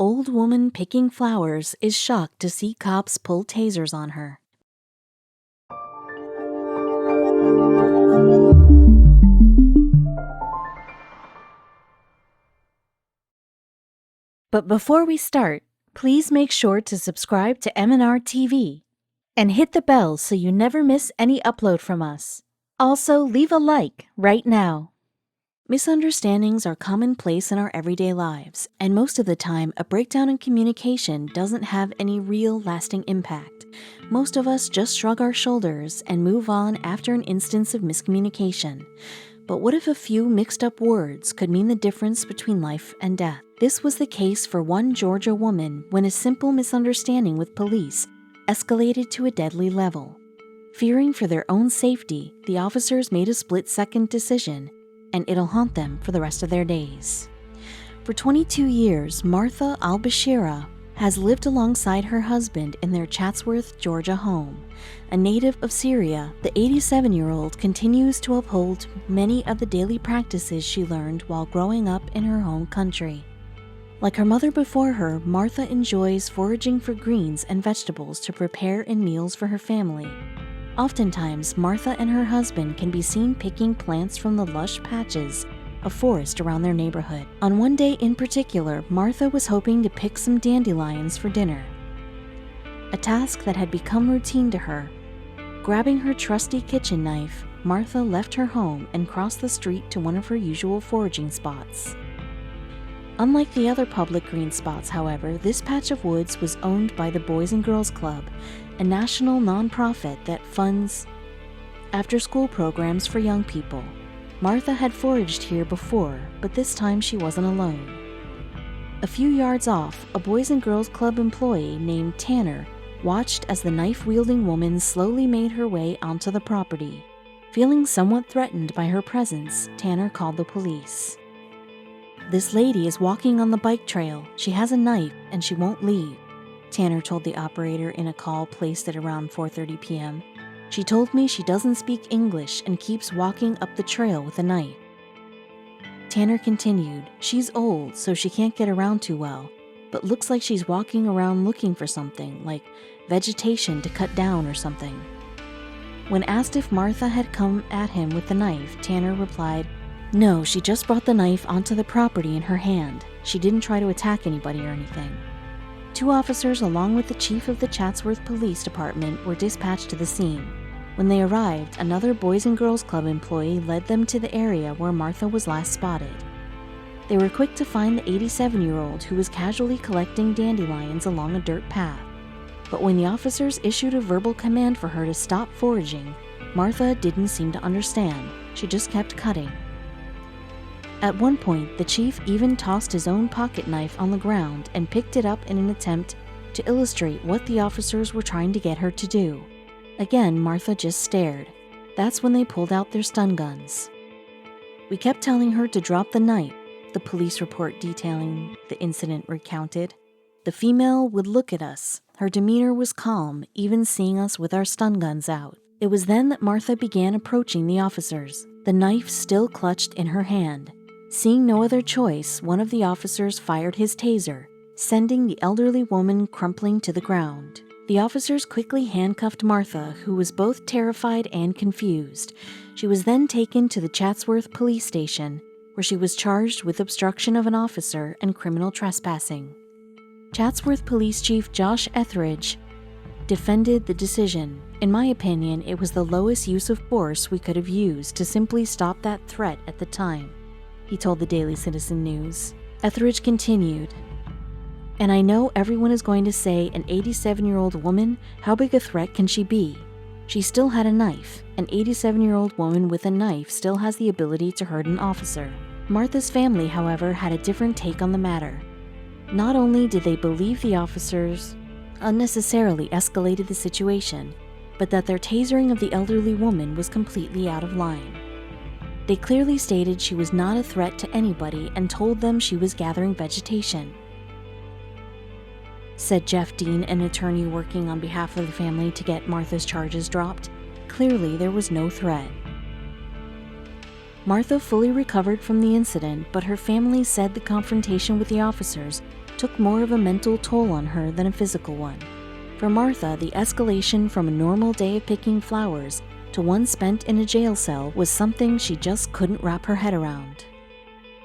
Old woman picking flowers is shocked to see cops pull tasers on her. But before we start, please make sure to subscribe to m&rtv and hit the bell so you never miss any upload from us. Also, leave a like right now. Misunderstandings are commonplace in our everyday lives, and most of the time, a breakdown in communication doesn't have any real lasting impact. Most of us just shrug our shoulders and move on after an instance of miscommunication. But what if a few mixed up words could mean the difference between life and death? This was the case for one Georgia woman when a simple misunderstanding with police escalated to a deadly level. Fearing for their own safety, the officers made a split-second decision, and it'll haunt them for the rest of their days. For 22 years, Martha al-Bashira has lived alongside her husband in their Chatsworth, Georgia home. A native of Syria, the 87-year-old continues to uphold many of the daily practices she learned while growing up in her home country. Like her mother before her, Martha enjoys foraging for greens and vegetables to prepare in meals for her family. Oftentimes, Martha and her husband can be seen picking plants from the lush patches of forest around their neighborhood. On one day in particular, Martha was hoping to pick some dandelions for dinner, a task that had become routine to her. Grabbing her trusty kitchen knife, Martha left her home and crossed the street to one of her usual foraging spots. Unlike the other public green spots, however, this patch of woods was owned by the Boys and Girls Club, a national nonprofit that funds after-school programs for young people. Martha had foraged here before, but this time she wasn't alone. A few yards off, a Boys and Girls Club employee named Tanner watched as the knife-wielding woman slowly made her way onto the property. Feeling somewhat threatened by her presence, Tanner called the police. "This lady is walking on the bike trail. She has a knife and she won't leave," Tanner told the operator in a call placed at around 4:30 p.m. "She told me she doesn't speak English and keeps walking up the trail with a knife." Tanner continued, "She's old, so she can't get around too well, but looks like she's walking around looking for something, like vegetation to cut down or something." When asked if Martha had come at him with the knife, Tanner replied, "No, she just brought the knife onto the property in her hand. She didn't try to attack anybody or anything." 2 officers, along with the chief of the Chatsworth Police Department, were dispatched to the scene. When they arrived, another Boys and Girls Club employee led them to the area where Martha was last spotted. They were quick to find the 87-year-old who was casually collecting dandelions along a dirt path. But when the officers issued a verbal command for her to stop foraging, Martha didn't seem to understand. She just kept cutting. At one point, the chief even tossed his own pocket knife on the ground and picked it up in an attempt to illustrate what the officers were trying to get her to do. Again, Martha just stared. That's when they pulled out their stun guns. "We kept telling her to drop the knife," the police report detailing the incident recounted. "The female would look at us. Her demeanor was calm, even seeing us with our stun guns out. It was then that Martha began approaching the officers, the knife still clutched in her hand. Seeing no other choice, one of the officers fired his taser, sending the elderly woman crumpling to the ground. The officers quickly handcuffed Martha, who was both terrified and confused. She was then taken to the Chatsworth Police Station, where she was charged with obstruction of an officer and criminal trespassing. Chatsworth Police Chief Josh Etheridge defended the decision. "In my opinion, it was the lowest use of force we could have used to simply stop that threat at the time," he told the Daily Citizen News. Etheridge continued, "And I know everyone is going to say, an 87-year-old woman, how big a threat can she be? She still had a knife. An 87-year-old woman with a knife still has the ability to hurt an officer." Martha's family, however, had a different take on the matter. Not only did they believe the officers unnecessarily escalated the situation, but that their tasering of the elderly woman was completely out of line. They clearly stated she was not a threat to anybody and told them she was gathering vegetation, said Jeff Dean, an attorney working on behalf of the family to get Martha's charges dropped. Clearly, there was no threat. Martha fully recovered from the incident, but her family said the confrontation with the officers took more of a mental toll on her than a physical one. For Martha, the escalation from a normal day of picking flowers to one spent in a jail cell was something she just couldn't wrap her head around.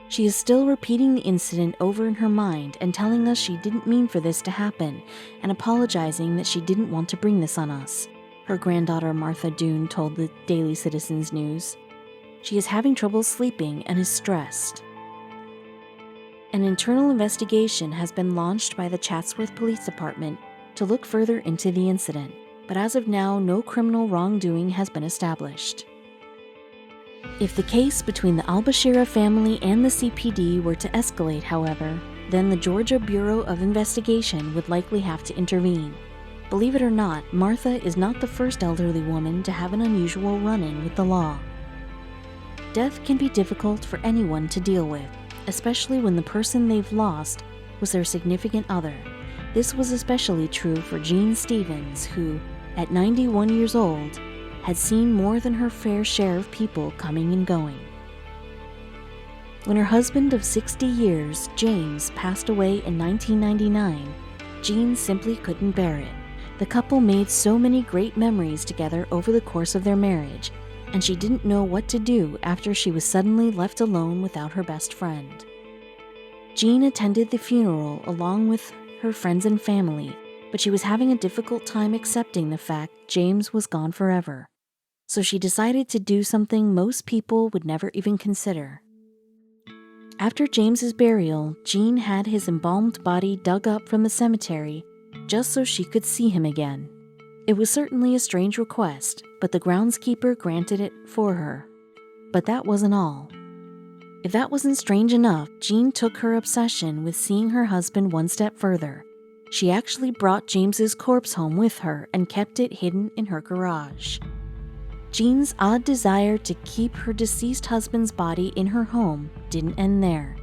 She is still repeating the incident over in her mind and telling us she didn't mean for this to happen and apologizing that she didn't want to bring this on us, her granddaughter Martha Doone told the Daily Citizens News. She is having trouble sleeping and is stressed. An internal investigation has been launched by the Chatsworth Police Department to look further into the incident, but as of now, no criminal wrongdoing has been established. If the case between the al-Bashira family and the CPD were to escalate, however, then the Georgia Bureau of Investigation would likely have to intervene. Believe it or not, Martha is not the first elderly woman to have an unusual run-in with the law. Death can be difficult for anyone to deal with, especially when the person they've lost was their significant other. This was especially true for Jean Stevens, who, at 91 years old, had seen more than her fair share of people coming and going. When her husband of 60 years, James, passed away in 1999, Jean simply couldn't bear it. The couple made so many great memories together over the course of their marriage, and she didn't know what to do after she was suddenly left alone without her best friend. Jean attended the funeral along with her friends and family, but she was having a difficult time accepting the fact James was gone forever. So she decided to do something most people would never even consider. After James's burial, Jean had his embalmed body dug up from the cemetery just so she could see him again. It was certainly a strange request, but the groundskeeper granted it for her. But that wasn't all. If that wasn't strange enough, Jean took her obsession with seeing her husband one step further. She actually brought James's corpse home with her and kept it hidden in her garage. Jean's odd desire to keep her deceased husband's body in her home didn't end there.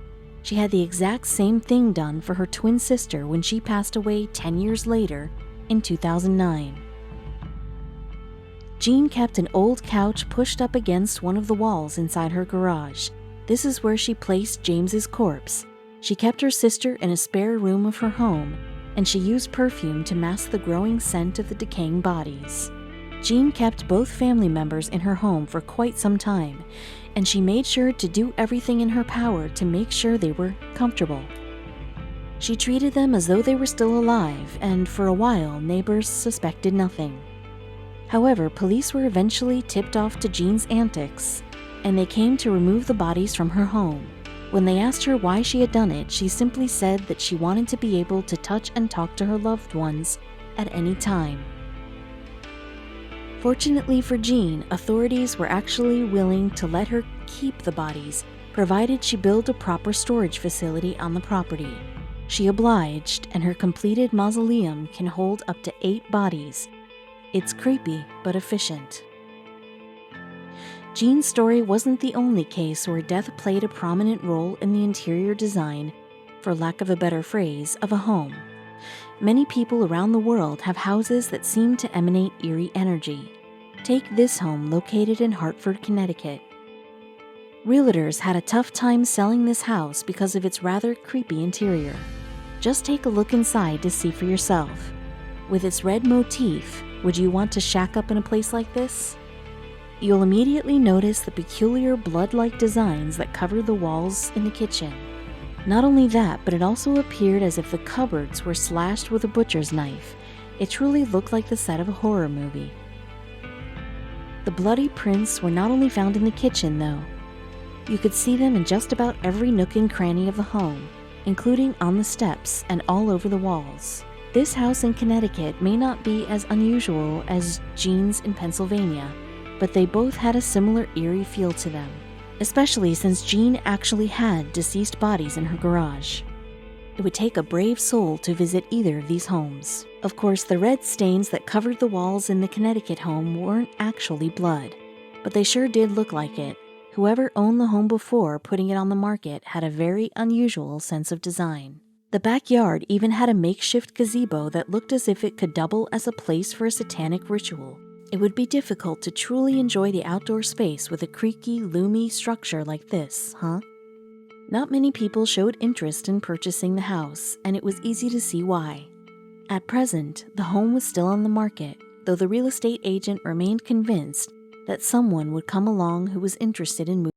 She had the exact same thing done for her twin sister when she passed away 10 years later in 2009. Jean kept an old couch pushed up against one of the walls inside her garage. This is where she placed James's corpse. She kept her sister in a spare room of her home, and she used perfume to mask the growing scent of the decaying bodies. Jean kept both family members in her home for quite some time, and she made sure to do everything in her power to make sure they were comfortable. She treated them as though they were still alive, and for a while, neighbors suspected nothing. However, police were eventually tipped off to Jean's antics, and they came to remove the bodies from her home. When they asked her why she had done it, she simply said that she wanted to be able to touch and talk to her loved ones at any time. Fortunately for Jean, authorities were actually willing to let her keep the bodies, provided she build a proper storage facility on the property. She obliged, and her completed mausoleum can hold up to 8 bodies. It's creepy, but efficient. Jean's story wasn't the only case where death played a prominent role in the interior design, for lack of a better phrase, of a home. Many people around the world have houses that seem to emanate eerie energy. Take this home located in Hartford, Connecticut. Realtors had a tough time selling this house because of its rather creepy interior. Just take a look inside to see for yourself. With its red motif, would you want to shack up in a place like this? You'll immediately notice the peculiar blood-like designs that covered the walls in the kitchen. Not only that, but it also appeared as if the cupboards were slashed with a butcher's knife. It truly looked like the set of a horror movie. The bloody prints were not only found in the kitchen, though. You could see them in just about every nook and cranny of the home, including on the steps and all over the walls. This house in Connecticut may not be as unusual as Jean's in Pennsylvania, but they both had a similar eerie feel to them, especially since Jean actually had deceased bodies in her garage. It would take a brave soul to visit either of these homes. Of course, the red stains that covered the walls in the Connecticut home weren't actually blood, but they sure did look like it. Whoever owned the home before putting it on the market had a very unusual sense of design. The backyard even had a makeshift gazebo that looked as if it could double as a place for a satanic ritual. It would be difficult to truly enjoy the outdoor space with a creaky, loomy structure like this, huh? Not many people showed interest in purchasing the house, and it was easy to see why. At present, the home was still on the market, though the real estate agent remained convinced that someone would come along who was interested in moving.